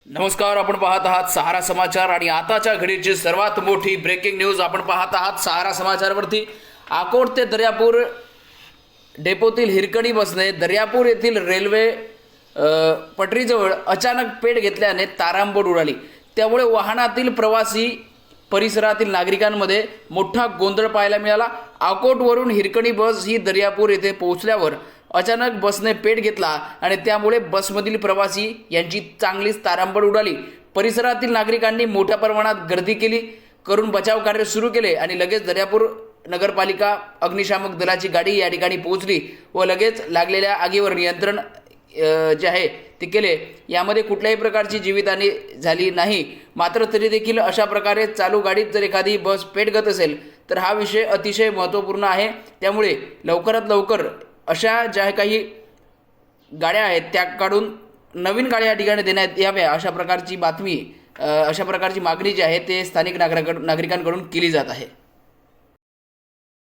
नमस्कार, आपण पाहत आहात सहारा समाचार आणि आताच्या घडीची सर्वात मोठी ब्रेकिंग न्यूज आपण पाहत आहात सहारा समाचारवरती। अकोट ते दर्यापूर डेपोतील हिरकणी बसने दर्यापूर येथील रेल्वे पटरीजवळ अचानक पेट घेतल्याने तारांबळ उडाली। त्यामुळे वाहनातील प्रवासी परिसरातील नागरिकांमध्ये मोठा गोंधळ पाहायला मिळाला। अकोटवरून हिरकणी बस ही दर्यापूर येथे पोहोचल्यावर अचानक बसने पेट घेतला आणि त्यामुळे बसमधील प्रवासी यांची चांगलीच तारांबळ उडाली। परिसरातील नागरिकांनी मोठ्या प्रमाणात गर्दी करून बचाव कार्य सुरू केले आणि लगेच दर्यापूर नगरपालिका अग्निशामक दलाची गाडी या ठिकाणी पोहोचली व लगेच लागलेल्या आगीवर नियंत्रण जे आहे ते केले। यामध्ये कुठल्याही प्रकारची जीवितहानी झाली नाही। मात्र तरी देखील अशा प्रकारे चालू गाडीत जर एखादी बस पेट घेत असेल तर हा विषय अतिशय महत्त्वपूर्ण आहे। त्यामुळे लवकरात लवकर अशा ज्या काही गाड्या आहेत त्या काढून नवीन गाड्या या ठिकाणी देण्यात याव्या अशा प्रकारची मागणी जी आहे ते स्थानिक नागरिकांकडून केली जात आहे।